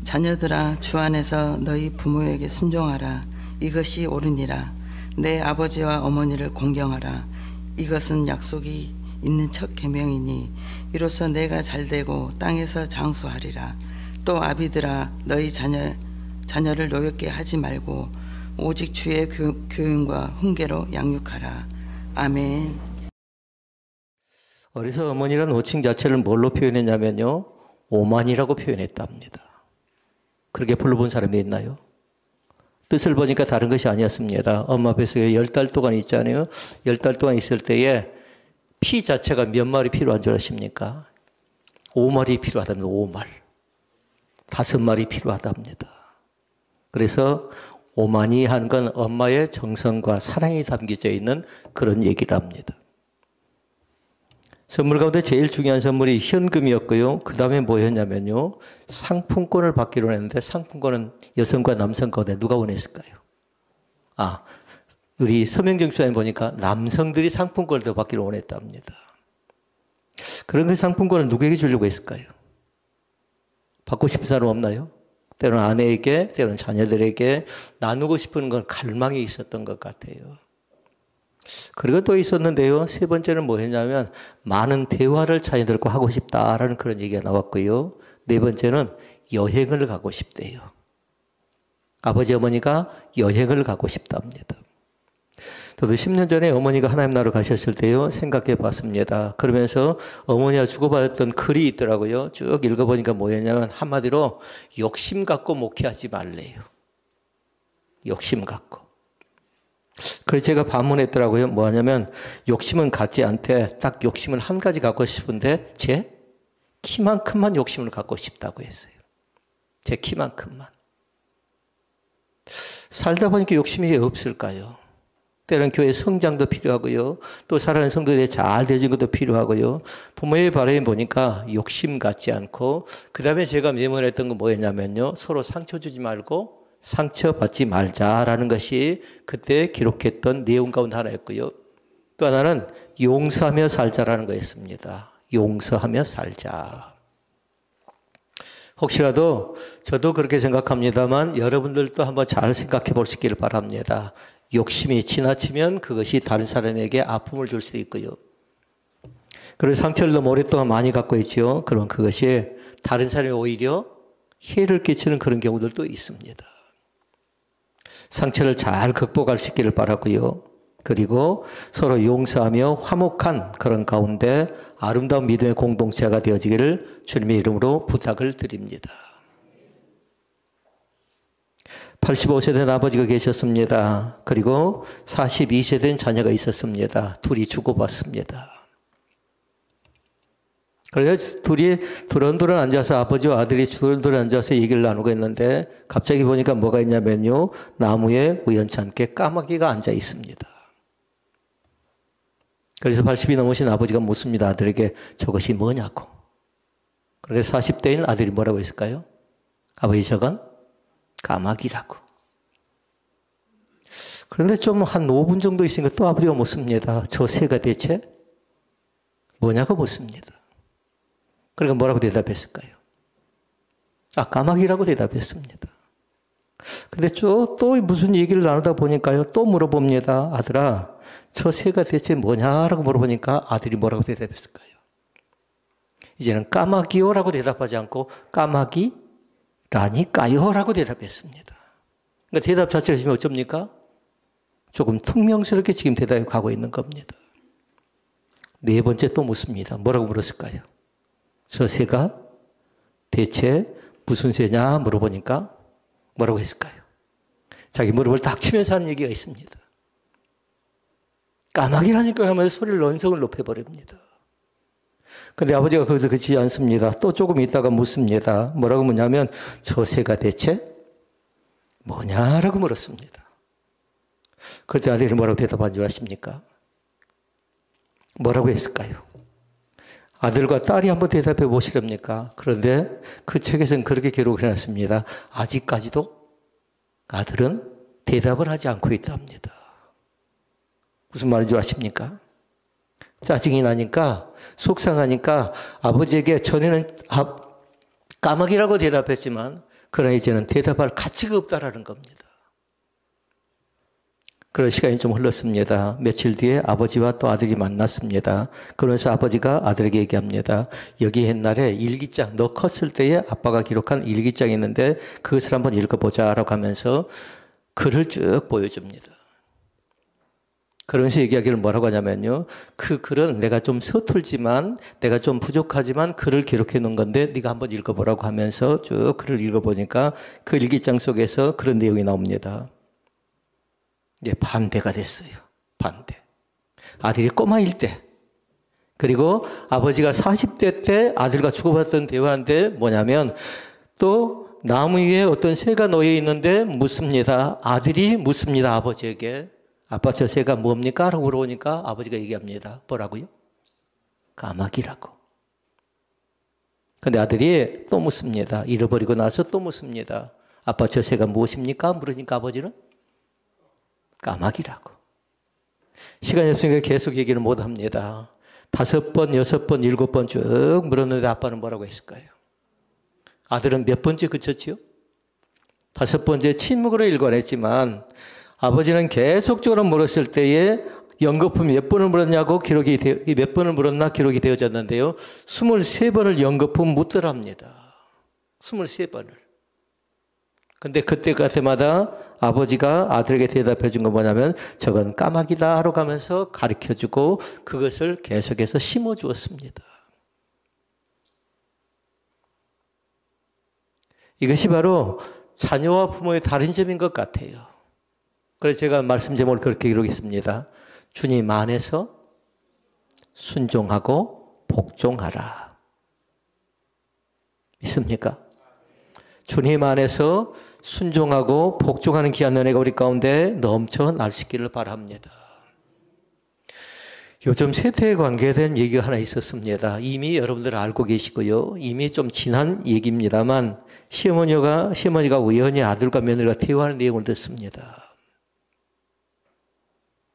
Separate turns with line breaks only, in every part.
자녀들아, 주 안에서 너희 부모에게 순종하라. 이것이 옳으니라. 내 아버지와 어머니를 공경하라. 이것은 약속이 있는 첫 계명이니 이로써 내가 잘되고 땅에서 장수하리라. 또 아비들아, 너희 자녀를 노엽게 하지 말고 오직 주의 교훈과 훈계로 양육하라. 아멘.
어려서 어머니라는 호칭 자체를 뭘로 표현했냐면요, 오만이라고 표현했답니다. 그렇게 불러본 사람이 있나요? 뜻을 보니까 다른 것이 아니었습니다. 엄마 뱃속에 10달 동안 있잖아요. 10달 동안 있을 때에 피 자체가 몇 마리 필요한 줄 아십니까? 5마리 필요하답니다. 5말. 5마리 필요하답니다. 그래서 오만이 하는 건 엄마의 정성과 사랑이 담겨져 있는 그런 얘기를 합니다. 선물 가운데 제일 중요한 선물이 현금이었고요. 그 다음에 뭐였냐면요, 상품권을 받기로 했는데 상품권은 여성과 남성 가운데 누가 원했을까요? 우리 서명정수에 보니까 남성들이 상품권을 더 받기로 원했답니다. 그런 그 상품권을 누구에게 주려고 했을까요? 받고 싶은 사람 없나요? 때로는 아내에게, 때로는 자녀들에게 나누고 싶은 건 갈망이 있었던 것 같아요. 그리고 또 있었는데요. 세 번째는 뭐였냐면 많은 대화를 자녀들과 하고 싶다라는 그런 얘기가 나왔고요. 네 번째는 여행을 가고 싶대요. 아버지 어머니가 여행을 가고 싶답니다. 저도 10년 전에 어머니가 하나님 나라로 가셨을 때요, 생각해 봤습니다. 그러면서 어머니가 주고받았던 글이 있더라고요. 쭉 읽어보니까 뭐였냐면 한마디로 욕심 갖고 목회하지 말래요. 욕심 갖고. 그래서 제가 반문했더라고요. 뭐 하냐면 욕심은 갖지 않되 딱 욕심은 한 가지 갖고 싶은데 제 키만큼만 욕심을 갖고 싶다고 했어요. 제 키만큼만. 살다 보니까 욕심이 왜 없을까요? 때로는 교회 성장도 필요하고요. 또 살아가는 성도들이 잘 되어진 것도 필요하고요. 부모의 바람을 보니까 욕심 갖지 않고, 그 다음에 제가 메모했던 건 뭐였냐면요, 서로 상처 주지 말고 상처받지 말자라는 것이 그때 기록했던 내용 가운데 하나였고요. 또 하나는 용서하며 살자라는 거였습니다. 용서하며 살자. 혹시라도 저도 그렇게 생각합니다만 여러분들도 한번 잘 생각해 보시기를 바랍니다. 욕심이 지나치면 그것이 다른 사람에게 아픔을 줄 수도 있고요. 그래서 상처를 너무 오랫동안 많이 갖고 있지요. 그럼 그것이 다른 사람이 오히려 해를 끼치는 그런 경우들도 있습니다. 상처를 잘 극복할 수 있기를 바라고요. 그리고 서로 용서하며 화목한 그런 가운데 아름다운 믿음의 공동체가 되어지기를 주님의 이름으로 부탁을 드립니다. 85세 된 아버지가 계셨습니다. 그리고 42세 된 자녀가 있었습니다. 둘이 주고받습니다. 그래서 둘이 두런두런 앉아서, 아버지와 아들이 두런두런 앉아서 얘기를 나누고 있는데 갑자기 보니까 뭐가 있냐면요, 나무에 우연찮게 까마귀가 앉아 있습니다. 그래서 80이 넘으신 아버지가 묻습니다. 아들에게 저것이 뭐냐고. 그래서 40대인 아들이 뭐라고 했을까요? 아버지, 저건 까마귀라고. 그런데 좀 한 5분 정도 있으니까 또 아버지가 묻습니다. 저 새가 대체 뭐냐고 묻습니다. 그러니까 뭐라고 대답했을까요? 까마귀라고 대답했습니다. 근데 또 무슨 얘기를 나누다 보니까요, 또 물어봅니다. 아들아, 저 새가 대체 뭐냐라고 물어보니까 아들이 뭐라고 대답했을까요? 이제는 까마귀요라고 대답하지 않고 까마귀라니까요라고 대답했습니다. 그러니까 대답 자체가 지금 어쩝니까? 조금 퉁명스럽게 지금 대답이 가고 있는 겁니다. 네 번째 또 묻습니다. 뭐라고 물었을까요? 저 새가 대체 무슨 새냐 물어보니까 뭐라고 했을까요? 자기 무릎을 딱 치면서 하는 얘기가 있습니다. 까마귀라니까 하면서 소리를 언성을 높여버립니다. 근데 아버지가 거기서 그치지 않습니다. 또 조금 있다가 묻습니다. 뭐라고 묻냐면 저 새가 대체 뭐냐라고 물었습니다. 그때 아들이 뭐라고 대답한 줄 아십니까? 뭐라고 했을까요? 아들과 딸이 한번 대답해 보시렵니까? 그런데 그 책에서는 그렇게 기록을 해놨습니다. 아직까지도 아들은 대답을 하지 않고 있답니다. 무슨 말인 줄 아십니까? 짜증이 나니까, 속상하니까 아버지에게 전에는 까마귀라고 대답했지만 그러나 이제는 대답할 가치가 없다라는 겁니다. 그런 시간이 좀 흘렀습니다. 며칠 뒤에 아버지와 또 아들이 만났습니다. 그러면서 아버지가 아들에게 얘기합니다. 여기 옛날에 일기장, 너 컸을 때에 아빠가 기록한 일기장이 있는데 그것을 한번 읽어보자 라고 하면서 글을 쭉 보여줍니다. 그러면서 얘기하기를 뭐라고 하냐면요. 그 글은 내가 좀 서툴지만 내가 좀 부족하지만 글을 기록해 놓은 건데 네가 한번 읽어보라고 하면서 쭉 글을 읽어보니까 그 일기장 속에서 그런 내용이 나옵니다. 이제 반대가 됐어요. 반대. 아들이 꼬마일 때 그리고 아버지가 40대 때 아들과 주고받았던 대화인데 뭐냐면 또 나무 위에 어떤 새가 놓여 있는데 묻습니다. 아들이 묻습니다. 아버지에게. 아빠 저 새가 뭡니까? 라고 물어보니까 아버지가 얘기합니다. 뭐라고요? 까마귀라고. 근데 아들이 또 묻습니다. 잃어버리고 나서 또 묻습니다. 아빠 저 새가 무엇입니까? 물으니까 아버지는 까마귀라고. 시간이 없으니까 계속 얘기를 못 합니다. 5번, 6번, 7번 쭉 물었는데 아빠는 뭐라고 했을까요? 아들은 몇 번째 그쳤지요? 5번째 침묵으로 일관했지만 아버지는 계속적으로 물었을 때에 연거품 몇 번을 물었냐고 몇 번을 물었나 기록이 되어졌는데요. 23번을 연거품 묻더랍니다. 23번을. 근데 그때가 때마다 아버지가 아들에게 대답해 준 건 뭐냐면 저건 까마귀다 하러 가면서 가르쳐 주고 그것을 계속해서 심어 주었습니다. 이것이 바로 자녀와 부모의 다른 점인 것 같아요. 그래서 제가 말씀 제목을 그렇게 기록했습니다. 주님 안에서 순종하고 복종하라. 믿습니까? 주님 안에서 순종하고 복종하는 귀한 은혜가 우리 가운데 넘쳐날 수 있기를 바랍니다. 요즘 세대에 관계된 얘기가 하나 있었습니다. 이미 여러분들 알고 계시고요. 이미 좀 지난 얘기입니다만 시어머니가 우연히 아들과 며느리가 대화하는 내용을 듣습니다.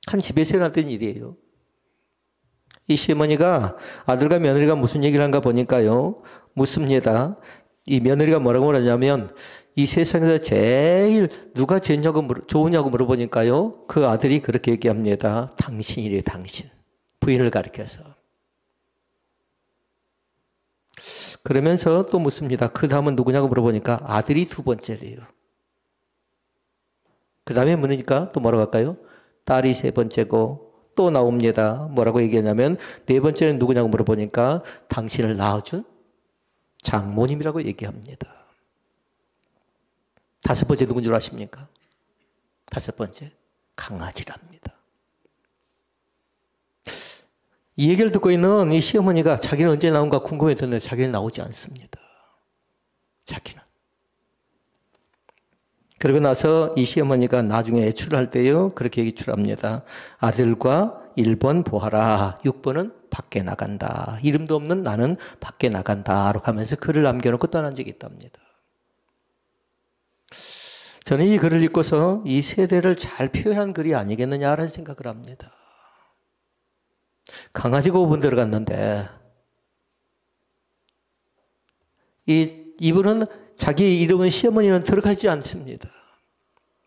한 집에서 일어났던 일이에요. 이 시어머니가 아들과 며느리가 무슨 얘기를 한가 보니까요. 묻습니다. 이 며느리가 뭐라고 말하냐면 이 세상에서 제일 누가 좋으냐고 물어보니까요. 그 아들이 그렇게 얘기합니다. 당신이래 당신. 부인을 가리켜서. 그러면서 또 묻습니다. 그 다음은 누구냐고 물어보니까 아들이 2번째래요. 그 다음에 물으니까 또 뭐라고 할까요? 딸이 3번째고 또 나옵니다. 뭐라고 얘기하냐면 4번째는 누구냐고 물어보니까 당신을 낳아준 장모님이라고 얘기합니다. 5번째 누군 줄 아십니까? 5번째 강아지랍니다. 이 얘기를 듣고 있는 이 시어머니가 자기는 언제 나온가 궁금했는데 자기는 나오지 않습니다. 자기는. 그러고 나서 이 시어머니가 나중에 애출을 할 때요. 그렇게 얘기합니다. 아들과 1번 보아라. 6번은 밖에 나간다. 이름도 없는 나는 밖에 나간다. 라고 하면서 글을 남겨놓고 떠난 적이 있답니다. 저는 이 글을 읽고서 이 세대를 잘 표현한 글이 아니겠느냐라는 생각을 합니다. 강아지가 5번 들어갔는데 이분은 자기 이름은 시어머니는 들어가지 않습니다.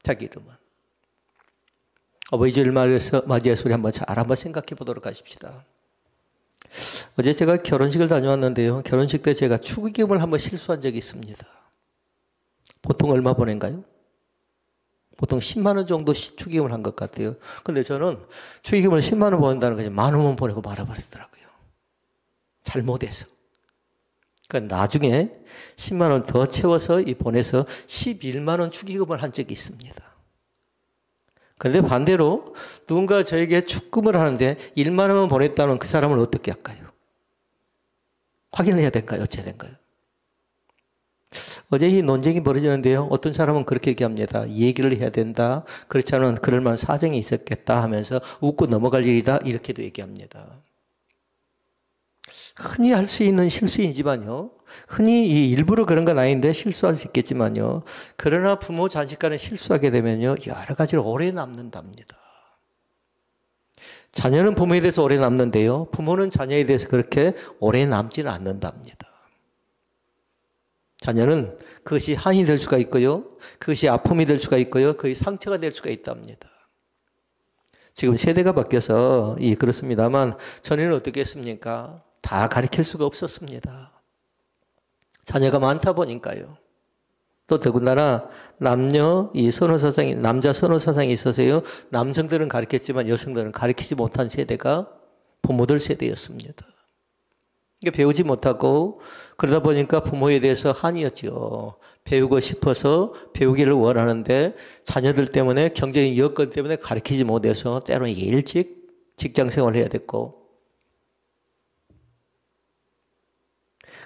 자기 이름은. 어버이주일 맞이해서 우리 한번 생각해 보도록 하십시다. 어제 제가 결혼식을 다녀왔는데요. 결혼식 때 제가 축의금을 한번 실수한 적이 있습니다. 보통 얼마 보낸가요? 보통 10만 원 정도 축의금을 한 것 같아요. 근데 저는 축의금을 10만 원 보낸다는 거 10,000원만 보내고 말아버리더라고요. 잘못해서. 그러니까 나중에 10만 원 더 채워서 보내서 11만 원 축의금을 한 적이 있습니다. 그런데 반대로 누군가 저에게 축금을 하는데 1만 원만 보냈다면 그 사람을 어떻게 할까요? 확인을 해야 될까요? 어째야 될까요? 어제 이 논쟁이 벌어지는데요. 어떤 사람은 그렇게 얘기합니다. 얘기를 해야 된다. 그렇지 않으면 그럴 만한 사정이 있었겠다 하면서 웃고 넘어갈 일이다. 이렇게도 얘기합니다. 흔히 할 수 있는 실수이지만요. 흔히 일부러 그런 건 아닌데 실수할 수 있겠지만요. 그러나 부모 자식 간에 실수하게 되면요. 여러 가지로 오래 남는답니다. 자녀는 부모에 대해서 오래 남는데요. 부모는 자녀에 대해서 그렇게 오래 남지는 않는답니다. 자녀는 그것이 한이 될 수가 있고요. 그것이 아픔이 될 수가 있고요. 그것이 상처가 될 수가 있답니다. 지금 세대가 바뀌어서 그렇습니다만 전에는 어떻게 했습니까? 다 가르칠 수가 없었습니다. 자녀가 많다 보니까요. 또 더군다나 남자 선호 사상이 있어서요. 남성들은 가르쳤지만 여성들은 가르치지 못한 세대가 부모들 세대였습니다. 배우지 못하고 그러다 보니까 부모에 대해서 한이었죠. 배우고 싶어서 배우기를 원하는데 자녀들 때문에 경제적 여건 때문에 가르치지 못해서 때로는 일찍 직장 생활을 해야 됐고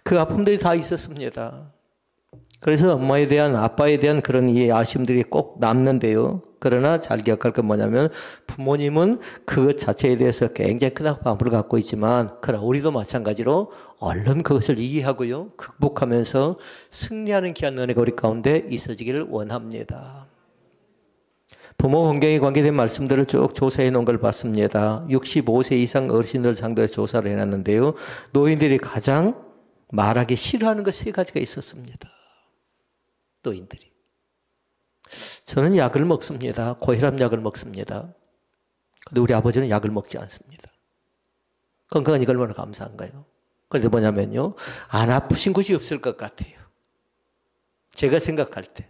그 아픔들이 다 있었습니다. 그래서 엄마에 대한 아빠에 대한 그런 이 아쉬움들이 꼭 남는데요. 그러나 잘 기억할 건 뭐냐면 부모님은 그것 자체에 대해서 굉장히 큰 아픔을 갖고 있지만 그러나 우리도 마찬가지로 얼른 그것을 이해하고요. 극복하면서 승리하는 귀한 은혜가 우리 가운데 있어지기를 원합니다. 부모 환경에 관계된 말씀들을 쭉 조사해 놓은 걸 봤습니다. 65세 이상 어르신들 상대로 조사를 해놨는데요. 노인들이 가장 말하기 싫어하는 것 3가지가 있었습니다. 노인들이. 저는 약을 먹습니다. 고혈압 약을 먹습니다. 근데 우리 아버지는 약을 먹지 않습니다. 건강하니까 얼마나 감사한가요? 그런데 뭐냐면요. 안 아프신 곳이 없을 것 같아요. 제가 생각할 때.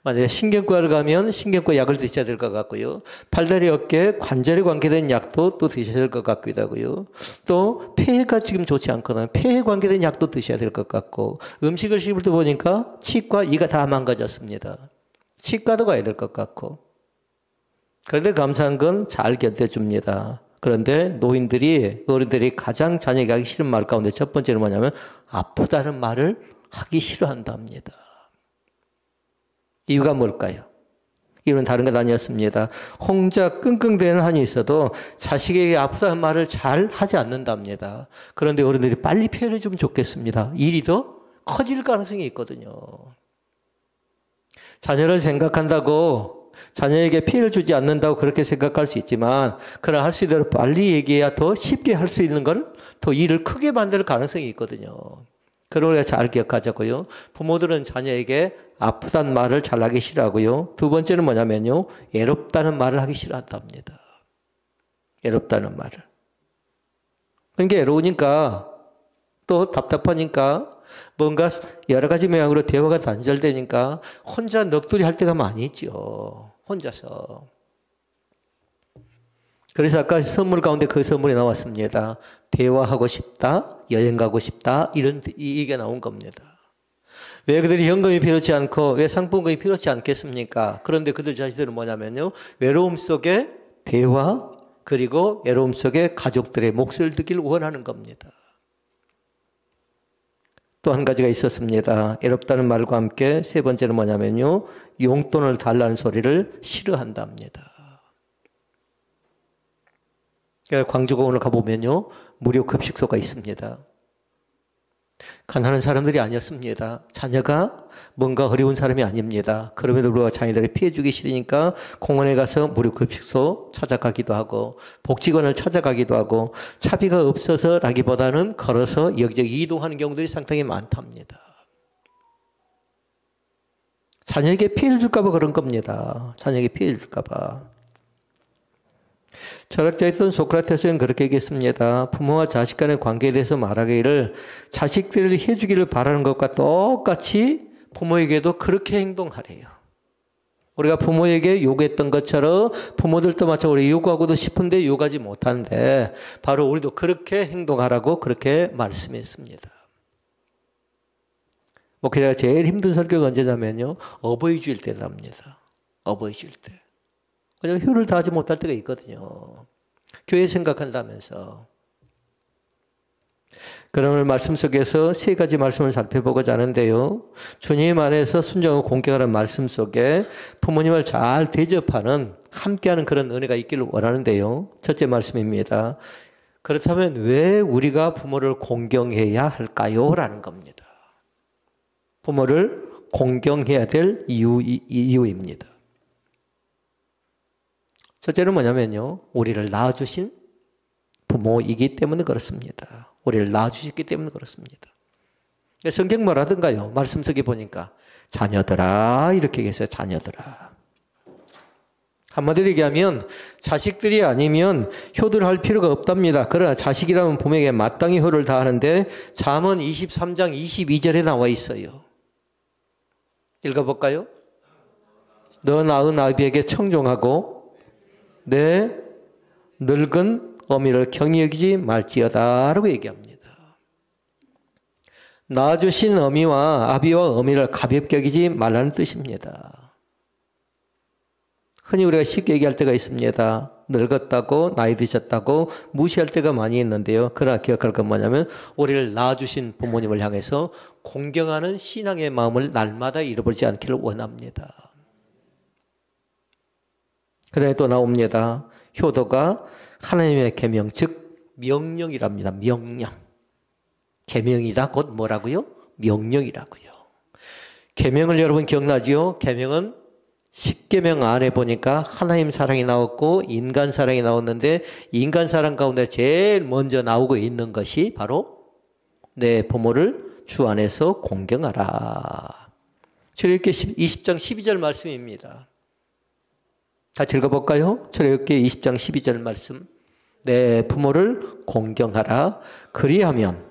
만약에 신경과를 가면 신경과 약을 드셔야 될 것 같고요. 팔다리 어깨 관절에 관계된 약도 또 드셔야 될 것 같기도 하고요. 또 폐가 지금 좋지 않거나 폐에 관계된 약도 드셔야 될 것 같고 음식을 씹을 때 보니까 치과 이가 다 망가졌습니다. 치과도 가야 될 것 같고 그런데 감사한 건 잘 견뎌줍니다. 그런데 노인들이 어른들이 가장 자녀에게 하기 싫은 말 가운데 첫 번째는 뭐냐면 아프다는 말을 하기 싫어한답니다. 이유가 뭘까요? 이유는 다른 것 아니었습니다. 혼자 끙끙대는 한이 있어도 자식에게 아프다는 말을 잘 하지 않는답니다. 그런데 어른들이 빨리 표현해 주면 좋겠습니다. 일이 더 커질 가능성이 있거든요. 자녀를 생각한다고 자녀에게 피해를 주지 않는다고 그렇게 생각할 수 있지만 그러나 할 수 있도록 빨리 얘기해야 더 쉽게 할 수 있는 걸 더 일을 크게 만들 가능성이 있거든요. 그걸 우리가 잘 기억하자고요. 부모들은 자녀에게 아프다는 말을 잘 하기 싫어하고요. 두 번째는 뭐냐면요. 외롭다는 말을 하기 싫어한답니다. 외롭다는 말을. 그러니까 외로우니까 또 답답하니까 뭔가 여러 가지 모양으로 대화가 단절되니까 혼자 넋두리 할 때가 많이 있죠. 혼자서. 그래서 아까 선물 가운데 그 선물이 나왔습니다. 대화하고 싶다, 여행 가고 싶다, 이게 나온 겁니다. 왜 그들이 현금이 필요치 않고 왜 상품권이 필요치 않겠습니까? 그런데 그들 자신들은 뭐냐면요. 외로움 속에 대화, 그리고 외로움 속에 가족들의 몫을 듣기를 원하는 겁니다. 또 한 가지가 있었습니다. 외롭다는 말과 함께 세 번째는 뭐냐면요. 용돈을 달라는 소리를 싫어한답니다. 광주공원을 가보면요. 무료 급식소가 있습니다. 가난한 사람들이 아니었습니다. 자녀가 뭔가 어려운 사람이 아닙니다. 그럼에도 불구하고 자녀들이 피해 주기 싫으니까 공원에 가서 무료 급식소 찾아가기도 하고 복지관을 찾아가기도 하고 차비가 없어서라기보다는 걸어서 여기저기 이동하는 경우들이 상당히 많답니다. 자녀에게 피해를 줄까 봐 그런 겁니다. 자녀에게 피해를 줄까 봐. 철학자였던 소크라테스는 그렇게 얘기했습니다. 부모와 자식 간의 관계에 대해서 말하기를 자식들을 해주기를 바라는 것과 똑같이 부모에게도 그렇게 행동하래요. 우리가 부모에게 요구했던 것처럼 부모들도 마찬가지로 요구하고도 싶은데 요구하지 못하는데 바로 우리도 그렇게 행동하라고 그렇게 말씀했습니다. 목회자가 제일 힘든 설교가 언제냐면요. 어버이 주일 때랍니다. 어버이 주일 때. 그냥 효를 다하지 못할 때가 있거든요. 교회 생각한다면서. 그런 오늘 말씀 속에서 3가지 말씀을 살펴보고자 하는데요. 주님 안에서 순종하고 공경하는 말씀 속에 부모님을 잘 대접하는 함께하는 그런 은혜가 있기를 원하는데요. 첫째 말씀입니다. 그렇다면 왜 우리가 부모를 공경해야 할까요? 라는 겁니다. 부모를 공경해야 될 이유입니다. 첫째는 뭐냐면요. 우리를 낳아주신 부모이기 때문에 그렇습니다. 우리를 낳아주셨기 때문에 그렇습니다. 성경 뭐라든가요? 말씀 속에 보니까 자녀들아 이렇게 계세요. 자녀들아. 한마디로 얘기하면 자식들이 아니면 효도를 할 필요가 없답니다. 그러나 자식이라면 부모에게 마땅히 효를 다하는데 잠언 23장 22절에 나와 있어요. 읽어볼까요? 너 낳은 아비에게 청종하고 내 늙은 어미를 경히 여기지 말지어다 라고 얘기합니다. 낳아주신 어미와 아비와 어미를 가볍게 여기지 말라는 뜻입니다. 흔히 우리가 쉽게 얘기할 때가 있습니다. 늙었다고 나이 드셨다고 무시할 때가 많이 있는데요. 그러나 기억할 건 뭐냐면 우리를 낳아주신 부모님을 향해서 공경하는 신앙의 마음을 날마다 잃어버리지 않기를 원합니다. 그 다음에 또 나옵니다. 효도가 하나님의 계명, 즉 명령이랍니다. 명령. 계명이다 곧 뭐라고요? 명령이라고요. 계명을 여러분 기억나지요? 계명은 10계명 안에 보니까 하나님 사랑이 나왔고 인간 사랑이 나왔는데 인간 사랑 가운데 제일 먼저 나오고 있는 것이 바로 내 부모를 주 안에서 공경하라. 출애굽기 20장 12절 말씀입니다. 같이 읽어볼까요? 출애굽기 20장 12절 말씀. 내 부모를 공경하라. 그리하면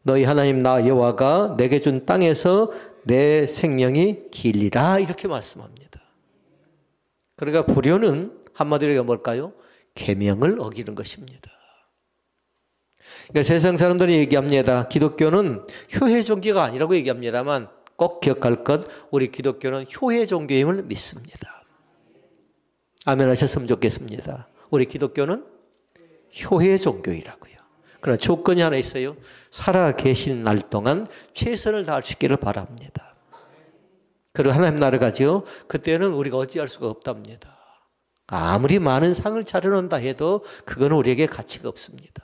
너희 하나님 나 여호와가 내게 준 땅에서 내 생명이 길리라. 이렇게 말씀합니다. 그러니까 불효는 한마디로 뭘까요? 계명을 어기는 것입니다. 그러니까 세상 사람들이 얘기합니다. 기독교는 효회 종교가 아니라고 얘기합니다만 꼭 기억할 것, 우리 기독교는 효회 종교임을 믿습니다. 아멘 하셨으면 좋겠습니다. 우리 기독교는 효회 종교이라고요. 그러나 조건이 하나 있어요. 살아 계신 날 동안 최선을 다할 수 있기를 바랍니다. 그리고 하나님 나라를 가지요. 그때는 우리가 어찌할 수가 없답니다. 아무리 많은 상을 차려놓는다 해도 그건 우리에게 가치가 없습니다.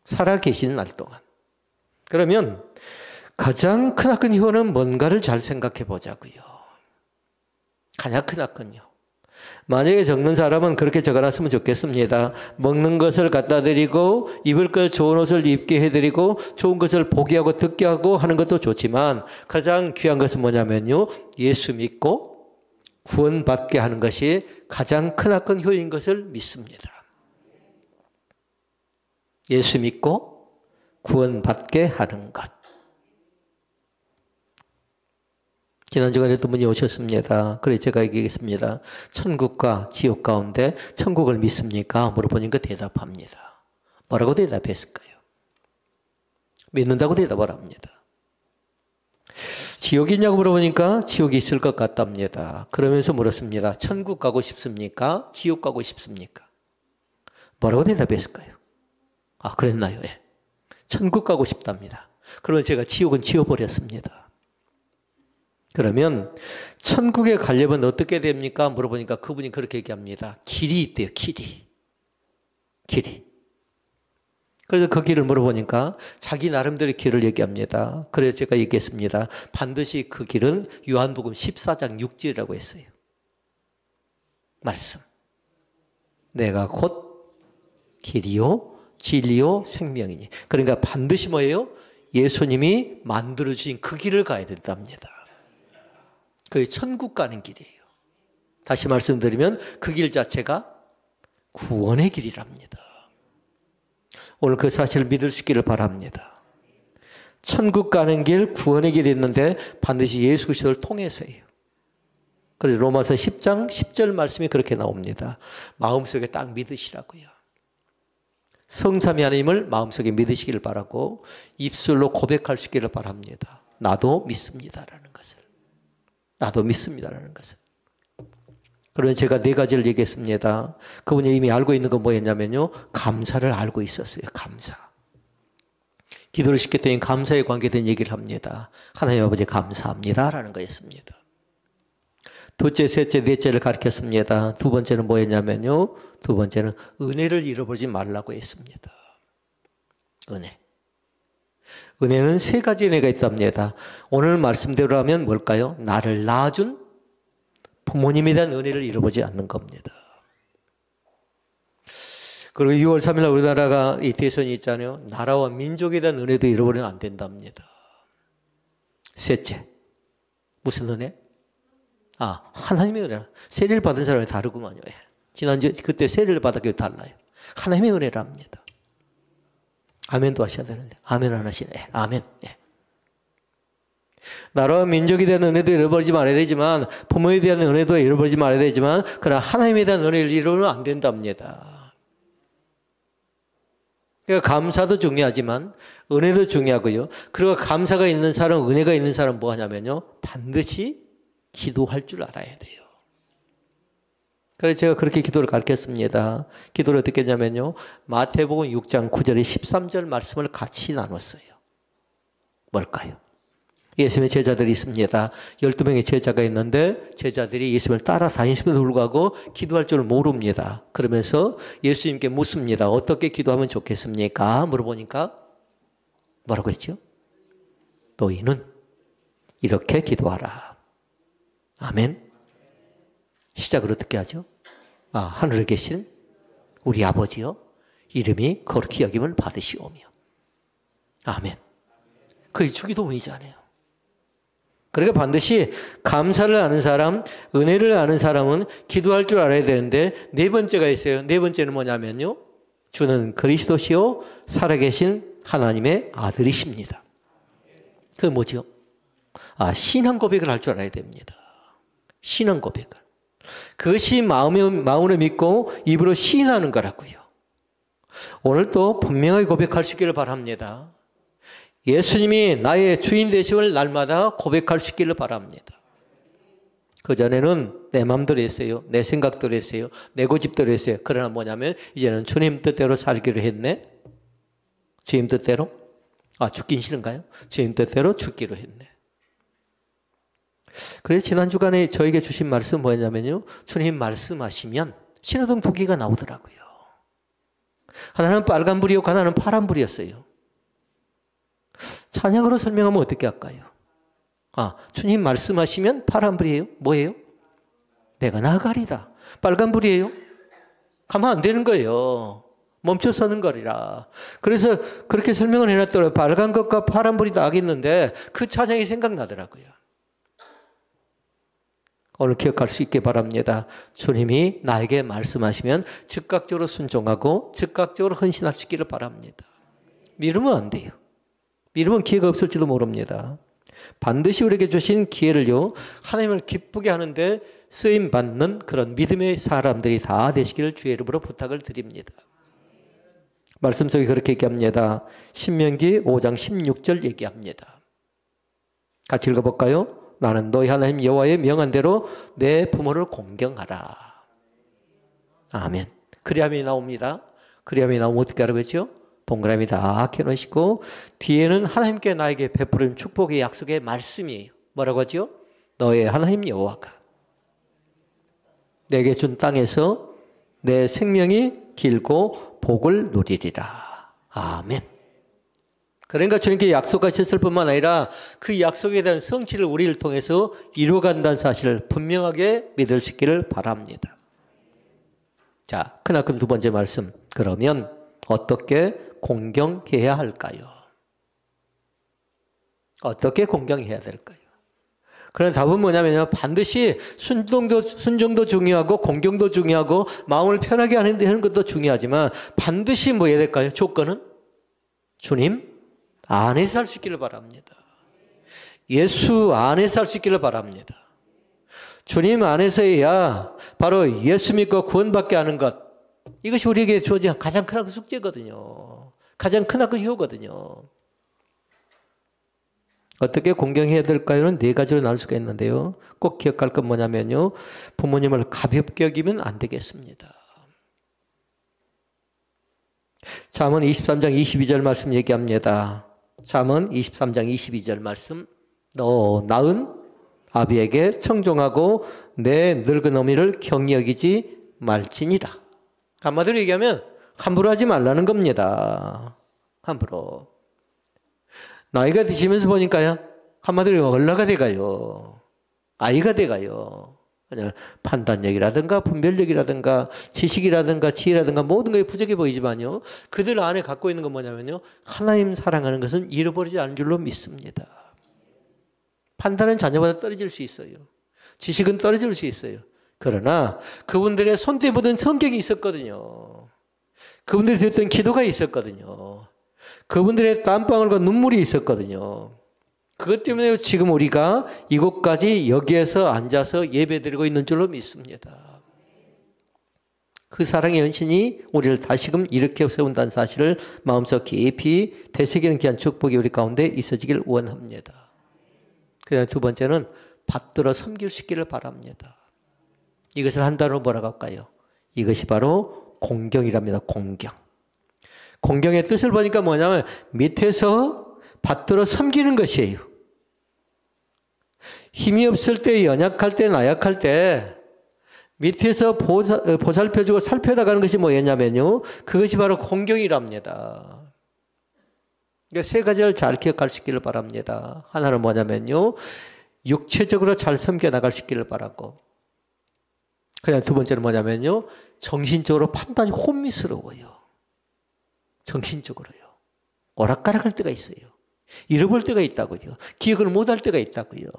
살아 계신 날 동안. 그러면 가장 크나큰 효는 뭔가를 잘 생각해 보자고요. 가장 크나큰요. 만약에 적는 사람은 그렇게 적어놨으면 좋겠습니다. 먹는 것을 갖다 드리고 입을 것 좋은 옷을 입게 해드리고 좋은 것을 보게 하고 듣게 하고 하는 것도 좋지만 가장 귀한 것은 뭐냐면요. 예수 믿고 구원받게 하는 것이 가장 크나큰 효인 것을 믿습니다. 예수 믿고 구원받게 하는 것. 지난 주간에 어떤 분이 오셨습니다. 그래서 제가 얘기했습니다. 천국과 지옥 가운데 천국을 믿습니까? 물어보니까 대답합니다. 뭐라고 대답했을까요? 믿는다고 대답을 합니다. 지옥이 있냐고 물어보니까 지옥이 있을 것 같답니다. 그러면서 물었습니다. 천국 가고 싶습니까? 지옥 가고 싶습니까? 뭐라고 대답했을까요? 아, 그랬나요? 네. 천국 가고 싶답니다. 그러면 제가 지옥은 지워버렸습니다. 그러면 천국에 가려면 어떻게 됩니까? 물어보니까 그분이 그렇게 얘기합니다. 길이 있대요. 길이. 그래서 그 길을 물어보니까 자기 나름대로 길을 얘기합니다. 그래서 제가 얘기했습니다. 반드시 그 길은 요한복음 14장 6절이라고 했어요. 말씀. 내가 곧 길이요 진리요 생명이니. 그러니까 반드시 뭐예요? 예수님이 만들어주신 그 길을 가야 된답니다. 그게 천국 가는 길이에요. 다시 말씀드리면 그 길 자체가 구원의 길이랍니다. 오늘 그 사실을 믿을 수 있기를 바랍니다. 천국 가는 길, 구원의 길이 있는데 반드시 예수 그리스도를 통해서예요. 그래서 로마서 10장 10절 말씀이 그렇게 나옵니다. 마음속에 딱 믿으시라고요. 성삼위 하나님을 마음속에 믿으시기를 바라고 입술로 고백할 수 있기를 바랍니다. 나도 믿습니다라는 것을. 나도 믿습니다라는 것을. 그러면 제가 네 가지를 얘기했습니다. 그분이 이미 알고 있는 건 뭐였냐면요. 감사를 알고 있었어요. 감사. 기도를 시켰더니 감사에 관계된 얘기를 합니다. 하나님 아버지 감사합니다라는 거였습니다. 둘째, 셋째, 넷째를 가르쳤습니다. 두 번째는 뭐였냐면요. 두 번째는 은혜를 잃어버리지 말라고 했습니다. 은혜. 은혜는 세 가지 은혜가 있답니다. 오늘 말씀대로 하면 뭘까요? 나를 낳아준 부모님에 대한 은혜를 잃어버리지 않는 겁니다. 그리고 6월 3일 날 우리나라가 이 대선이 있잖아요. 나라와 민족에 대한 은혜도 잃어버리면 안 된답니다. 셋째. 무슨 은혜? 하나님의 은혜라. 세례를 받은 사람이 다르구만요. 지난주에 그때 세례를 받았기 달라요. 하나님의 은혜랍니다. 아멘도 하셔야 되는데 아멘 안 하시네. 아멘. 나라와 민족에 대한 은혜도 잃어버리지 말아야 되지만 부모에 대한 은혜도 잃어버리지 말아야 되지만 그러나 하나님에 대한 은혜를 잃어버리면 안 된답니다. 그러니까 감사도 중요하지만 은혜도 중요하고요. 그리고 감사가 있는 사람, 은혜가 있는 사람 뭐 하냐면요. 반드시 기도할 줄 알아야 돼요. 그래서 제가 그렇게 기도를 가르쳤습니다. 기도를 어떻게 했냐면요. 마태복음 6장 9절에 13절 말씀을 같이 나눴어요. 뭘까요? 예수님의 제자들이 있습니다. 12명의 제자가 있는데 제자들이 예수님을 따라다니심에도 불구하고 기도할 줄 모릅니다. 그러면서 예수님께 묻습니다. 어떻게 기도하면 좋겠습니까? 물어보니까 뭐라고 했죠? 너희는 이렇게 기도하라. 아멘. 시작을 어떻게 하죠? 하늘에 계신 우리 아버지여 이름이 거룩히 여김을 받으시오며. 아멘. 그게 주기도문이잖아요. 그러니까 반드시 감사를 아는 사람, 은혜를 아는 사람은 기도할 줄 알아야 되는데 네 번째가 있어요. 네 번째는 뭐냐면요. 주는 그리스도시요 살아계신 하나님의 아들이십니다. 그게 뭐죠? 신앙 고백을 할 줄 알아야 됩니다. 신앙 고백을. 그것이 마음으로 믿고 입으로 시인하는 거라고요. 오늘도 분명하게 고백할 수 있기를 바랍니다. 예수님이 나의 주인 되심을 날마다 고백할 수 있기를 바랍니다. 그전에는 내 마음대로 했어요. 내 생각대로 했어요. 내 고집대로 했어요. 그러나 뭐냐면 이제는 주님 뜻대로 살기로 했네. 주님 뜻대로? 죽긴 싫은가요? 주님 뜻대로 죽기로 했네. 그래서 지난 주간에 저에게 주신 말씀은 뭐였냐면요. 주님 말씀하시면 신호등 두 개가 나오더라고요. 하나는 빨간불이었고 하나는 파란불이었어요. 찬양으로 설명하면 어떻게 할까요? 주님 말씀하시면 파란불이에요? 뭐예요? 내가 나가리다. 빨간불이에요? 가면 안 되는 거예요. 멈춰 서는 거리라. 그래서 그렇게 설명을 해놨더라고요. 빨간 것과 파란불이 나겠는데 그 찬양이 생각나더라고요. 오늘 기억할 수 있게 바랍니다. 주님이 나에게 말씀하시면 즉각적으로 순종하고 즉각적으로 헌신할 수 있기를 바랍니다. 미루면 안 돼요. 미루면 기회가 없을지도 모릅니다. 반드시 우리에게 주신 기회를요. 하나님을 기쁘게 하는데 쓰임받는 그런 믿음의 사람들이 다 되시기를 주의 이름으로 부탁을 드립니다. 말씀 속에 그렇게 얘기합니다. 신명기 5장 16절 얘기합니다. 같이 읽어볼까요? 나는 너희 하나님 여호와의 명한 대로 내 부모를 공경하라. 아멘. 그리함이 나옵니다. 그리함이 나오면 어떻게 하라고 했죠? 동그라미 다 켜놓으시고 뒤에는 하나님께 나에게 베푸는 축복의 약속의 말씀이에요. 뭐라고 하죠? 너의 하나님 여호와가 내게 준 땅에서 내 생명이 길고 복을 누리리라. 아멘. 그러니까 주님께 약속하셨을 뿐만 아니라 그 약속에 대한 성취를 우리를 통해서 이루어간다는 사실을 분명하게 믿을 수 있기를 바랍니다. 자, 크나큰 두 번째 말씀. 그러면 어떻게 공경해야 할까요? 어떻게 공경해야 될까요? 그런 답은 뭐냐면요. 반드시 순종도 중요하고 공경도 중요하고 마음을 편하게 하는 것도 중요하지만 반드시 뭐 해야 될까요? 조건은? 주님 안에서 할 수 있기를 바랍니다. 예수 안에서 할 수 있기를 바랍니다. 주님 안에서야 바로 예수 믿고 구원받게 하는 것. 이것이 우리에게 주어진 가장 큰 숙제거든요. 가장 큰 효거든요. 어떻게 공경해야 될까요는 네 가지로 나눌 수가 있는데요. 꼭 기억할 건 뭐냐면요. 부모님을 가볍게 여기면 안 되겠습니다. 잠언 23장 22절 말씀 얘기합니다. 잠언 23장 22절 말씀. 너 낳은 아비에게 청종하고 내 늙은 어미를 경히 여기지 말지니라. 한마디로 얘기하면 함부로 하지 말라는 겁니다. 함부로. 나이가 드시면서 보니까요. 한마디로 얼라가 돼가요. 아이가 돼가요. 판단력이라든가 분별력이라든가 지식이라든가 지혜라든가 모든 것이 부족해 보이지만요. 그들 안에 갖고 있는 건 뭐냐면요. 하나님 사랑하는 것은 잃어버리지 않은 줄로 믿습니다. 판단은 자녀보다 떨어질 수 있어요. 지식은 떨어질 수 있어요. 그러나 그분들의 손때 묻은 성경이 있었거든요. 그분들이 드렸던 기도가 있었거든요. 그분들의 땀방울과 눈물이 있었거든요. 그것 때문에 지금 우리가 이곳까지 여기에서 앉아서 예배드리고 있는 줄로 믿습니다. 그 사랑의 헌신이 우리를 다시금 일으켜 세운다는 사실을 마음속 깊이 되새기는 귀한 축복이 우리 가운데 있어지길 원합니다. 그다음에 두 번째는 받들어 섬길 수 있기를 바랍니다. 이것을 한 단어로 뭐라고 할까요? 이것이 바로 공경이랍니다. 공경. 공경의 뜻을 보니까 뭐냐면 밑에서 받들어 섬기는 것이에요. 힘이 없을 때, 연약할 때, 나약할 때 밑에서 보살펴주고 살펴나가는 것이 뭐였냐면요. 그것이 바로 공경이랍니다. 그러니까 세 가지를 잘 기억할 수 있기를 바랍니다. 하나는 뭐냐면요. 육체적으로 잘 섬겨 나갈 수 있기를 바라고. 그냥 두 번째는 뭐냐면요. 정신적으로 판단이 혼미스러워요. 정신적으로요. 오락가락할 때가 있어요. 잃어볼 때가 있다고요. 기억을 못할 때가 있다고요.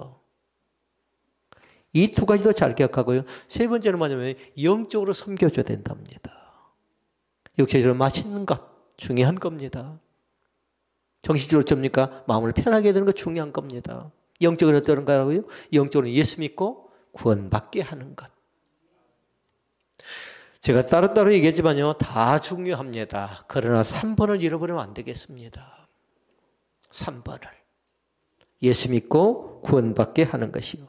이 두 가지도 잘 기억하고요. 세 번째는 뭐냐면 영적으로 섬겨줘야 된답니다. 육체적으로 맛있는 것 중요한 겁니다. 정신적으로 접니까? 마음을 편하게 되는 것 중요한 겁니다. 영적으로 어떤 거라고요? 영적으로 예수 믿고 구원받게 하는 것. 제가 따로따로 얘기했지만요. 다 중요합니다. 그러나 3번을 잃어버리면 안 되겠습니다. 3번을. 예수 믿고 구원받게 하는 것이요.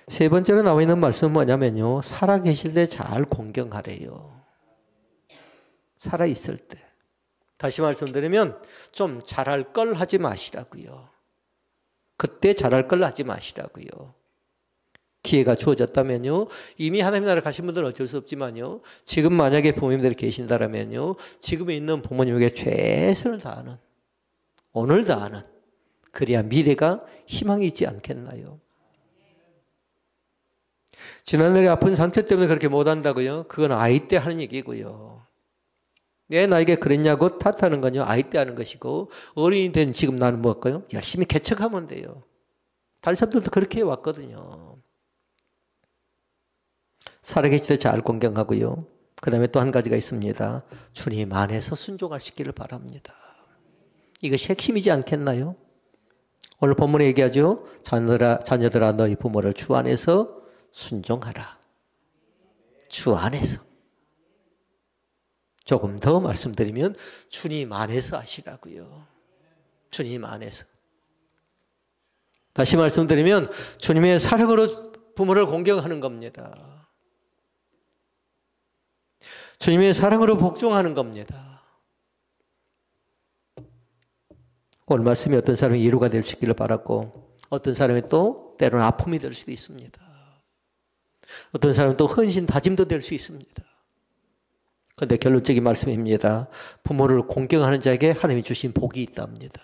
세 번째로 나와 있는 말씀은 뭐냐면요. 살아계실 때 잘 공경하래요. 살아있을 때. 다시 말씀드리면 좀 잘할 걸 하지 마시라고요. 그때 잘할 걸 하지 마시라고요. 기회가 주어졌다면요. 이미 하나님 나라 가신 분들은 어쩔 수 없지만요. 지금 만약에 부모님들이 계신다면요. 지금에 있는 부모님에게 최선을 다하는, 오늘 다하는, 그래야 미래가 희망이 있지 않겠나요? 지난날의 아픈 상처 때문에 그렇게 못한다고요? 그건 아이 때 하는 얘기고요. 왜 나에게 그랬냐고 탓하는 건요. 아이 때 하는 것이고 어린이 된 지금 나는 뭐 할까요? 열심히 개척하면 돼요. 다른 사람들도 그렇게 해왔거든요. 살아계실 때 잘 공경하고요. 그 다음에 또 한 가지가 있습니다. 주님 안에서 순종할 수 있기를 바랍니다. 이것이 핵심이지 않겠나요? 오늘 본문에 얘기하죠. 자녀들아 너희 부모를 주 안에서 순종하라. 주 안에서. 조금 더 말씀드리면 주님 안에서 하시라고요. 주님 안에서. 다시 말씀드리면 주님의 사랑으로 부모를 공경하는 겁니다. 주님의 사랑으로 복종하는 겁니다. 오늘 말씀이 어떤 사람이 위로가 될 수 있기를 바랐고 어떤 사람이 또 때로는 아픔이 될 수도 있습니다. 어떤 사람은 또 헌신 다짐도 될 수 있습니다. 그런데 결론적인 말씀입니다. 부모를 공경하는 자에게 하나님이 주신 복이 있답니다.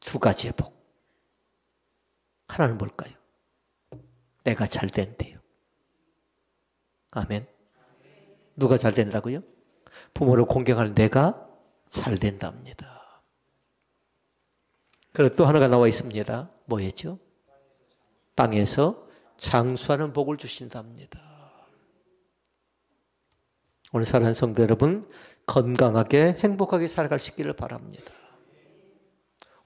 두 가지의 복. 하나는 뭘까요? 내가 잘 된대요. 아멘. 누가 잘 된다고요? 부모를 공경하는 내가 잘 된답니다. 그리고 또 하나가 나와 있습니다. 뭐였죠? 땅에서 장수하는 복을 주신답니다. 오늘 사랑하는 성도 여러분, 건강하게 행복하게 살아갈 수 있기를 바랍니다.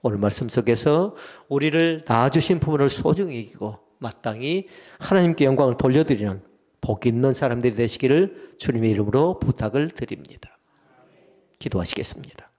오늘 말씀 속에서 우리를 낳아주신 부모를 소중히 여기고 마땅히 하나님께 영광을 돌려드리는 복 있는 사람들이 되시기를 주님의 이름으로 부탁을 드립니다. 기도하시겠습니다.